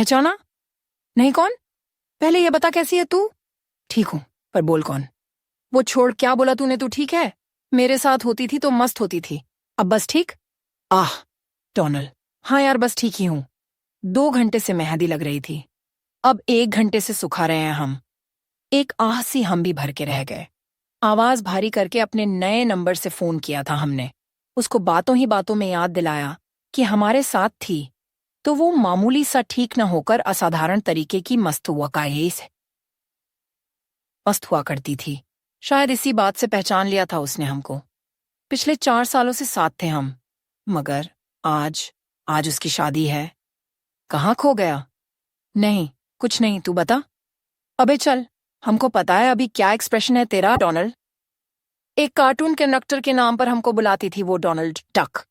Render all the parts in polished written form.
पहचाना नहीं? कौन? पहले ये बता, कैसी है तू? ठीक हूं, पर बोल कौन? वो छोड़, क्या बोला तूने? तू ठीक है? मेरे साथ होती थी तो मस्त होती थी, अब बस ठीक? आह डोनल, हाँ यार बस ठीक ही हूं। 2 घंटे से मेहंदी लग रही थी, अब 1 घंटे से सुखा रहे हैं हम। एक आह सी हम भी भर के रह गए। आवाज भारी करके अपने नए नंबर से फोन किया था हमने। उसको बातों ही बातों में याद दिलाया कि हमारे साथ थी तो वो मामूली सा ठीक न होकर असाधारण तरीके की मस्त हुआ करती थी। शायद इसी बात से पहचान लिया था उसने हमको। पिछले 4 सालों से साथ थे हम, मगर आज आज उसकी शादी है। कहाँ खो गया? नहीं, कुछ नहीं, तू बता। अबे चल, हमको पता है अभी क्या एक्सप्रेशन है तेरा, डोनाल्ड। एक कार्टून कैरेक्टर के नाम पर हमको बुलाती थी वो, डोनाल्ड डक।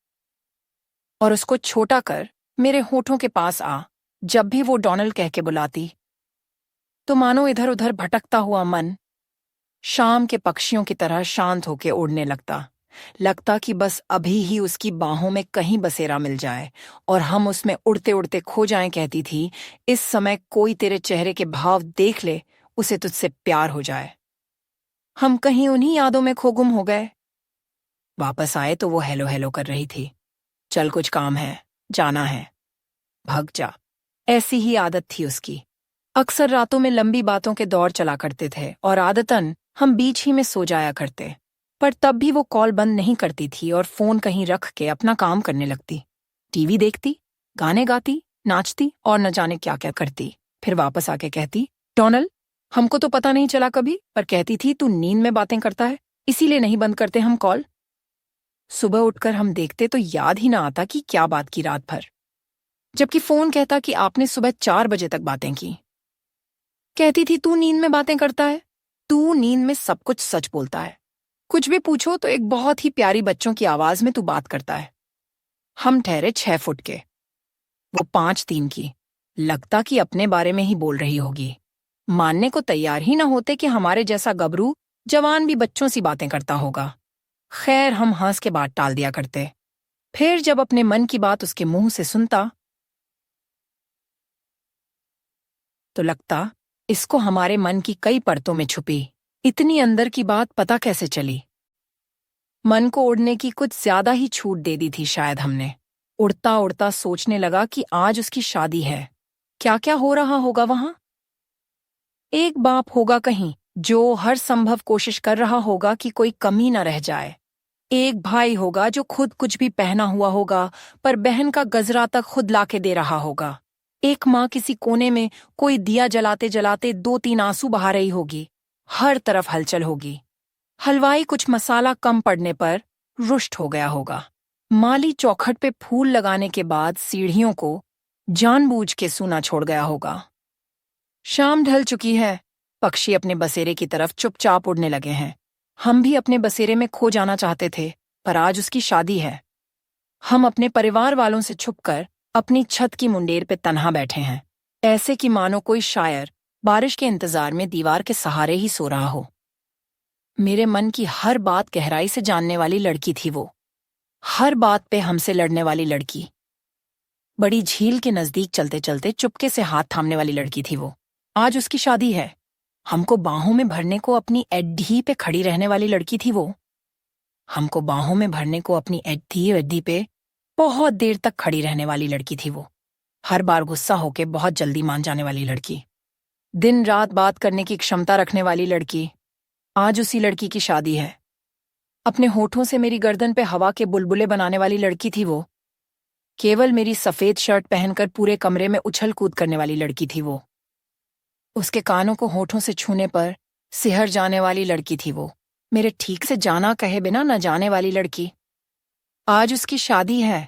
और उसको छोटा कर मेरे होठों के पास आ, जब भी वो डोनाल्ड कह के बुलाती तो मानो इधर उधर भटकता हुआ मन शाम के पक्षियों की तरह शांत होके उड़ने लगता कि बस अभी ही उसकी बाहों में कहीं बसेरा मिल जाए और हम उसमें उड़ते उड़ते खो जाएं। कहती थी, इस समय कोई तेरे चेहरे के भाव देख ले, उसे तुझसे प्यार हो जाए। हम कहीं उन्हीं यादों में खो गुम हो गए। वापस आए तो वो हेलो हेलो कर रही थी। चल कुछ काम है, जाना है, भाग जा। ऐसी ही आदत थी उसकी। अक्सर रातों में लंबी बातों के दौर चला करते थे और आदतन हम बीच ही में सो जाया करते, पर तब भी वो कॉल बंद नहीं करती थी और फोन कहीं रख के अपना काम करने लगती। टीवी देखती, गाने गाती, नाचती और न जाने क्या क्या करती। फिर वापस आके कहती, डोनाल्ड, हमको तो पता नहीं चला कभी, पर कहती थी तू नींद में बातें करता है, इसीलिए नहीं बंद करते हम कॉल। सुबह उठकर हम देखते तो याद ही ना आता कि क्या बात की रात भर, जबकि फोन कहता कि आपने सुबह 4 बजे तक बातें की। कहती थी तू नींद में बातें करता है, तू नींद में सब कुछ सच बोलता है, कुछ भी पूछो तो एक बहुत ही प्यारी बच्चों की आवाज में तू बात करता है। हम ठहरे 6 फुट के, वो 5'3" की। लगता कि अपने बारे में ही बोल रही होगी। मानने को तैयार ही ना होते कि हमारे जैसा गबरू जवान भी बच्चों सी बातें करता होगा। खैर, हम हंस के बात टाल दिया करते। फिर जब अपने मन की बात उसके मुंह से सुनता तो लगता इसको हमारे मन की कई परतों में छुपी इतनी अंदर की बात पता कैसे चली। मन को उड़ने की कुछ ज्यादा ही छूट दे दी थी शायद हमने। उड़ता उड़ता सोचने लगा कि आज उसकी शादी है, क्या क्या हो रहा होगा वहां। एक बाप होगा कहीं जो हर संभव कोशिश कर रहा होगा कि कोई कमी न रह जाए। एक भाई होगा जो खुद कुछ भी पहना हुआ होगा पर बहन का गजरा तक खुद लाके दे रहा होगा। एक माँ किसी कोने में कोई दिया जलाते जलाते 2-3 आंसू बहा रही होगी। हर तरफ हलचल होगी। हलवाई कुछ मसाला कम पड़ने पर रुष्ट हो गया होगा। माली चौखट पे फूल लगाने के बाद सीढ़ियों को जानबूझ के सूना छोड़ गया होगा। शाम ढल चुकी है, पक्षी अपने बसेरे की तरफ चुपचाप उड़ने लगे हैं। हम भी अपने बसेरे में खो जाना चाहते थे, पर आज उसकी शादी है। हम अपने परिवार वालों से छुपकर अपनी छत की मुंडेर पे तन्हा बैठे हैं, ऐसे कि मानो कोई शायर बारिश के इंतजार में दीवार के सहारे ही सो रहा हो। मेरे मन की हर बात गहराई से जानने वाली लड़की थी वो, हर बात पे हमसे लड़ने वाली लड़की। बड़ी झील के नजदीक चलते चलते चुपके से हाथ थामने वाली लड़की थी वो। आज उसकी शादी है। हमको बाहों में भरने को अपनी एड्डी पे खड़ी रहने वाली लड़की थी वो। हमको बाहों में भरने को अपनी एड्डी पे बहुत देर तक खड़ी रहने वाली लड़की थी वो। हर बार गुस्सा होके बहुत जल्दी मान जाने वाली लड़की। दिन रात बात करने की क्षमता रखने वाली लड़की। आज उसी लड़की की शादी है। अपने होठों से मेरी गर्दन पे हवा के बुलबुले बनाने वाली लड़की थी वो। केवल मेरी सफेद शर्ट पहनकर पूरे कमरे में उछल कूद करने वाली लड़की थी वो। उसके कानों को होठों से छूने पर सिहर जाने वाली लड़की थी वो। मेरे ठीक से जाना कहे बिना न जाने वाली लड़की। आज उसकी शादी है।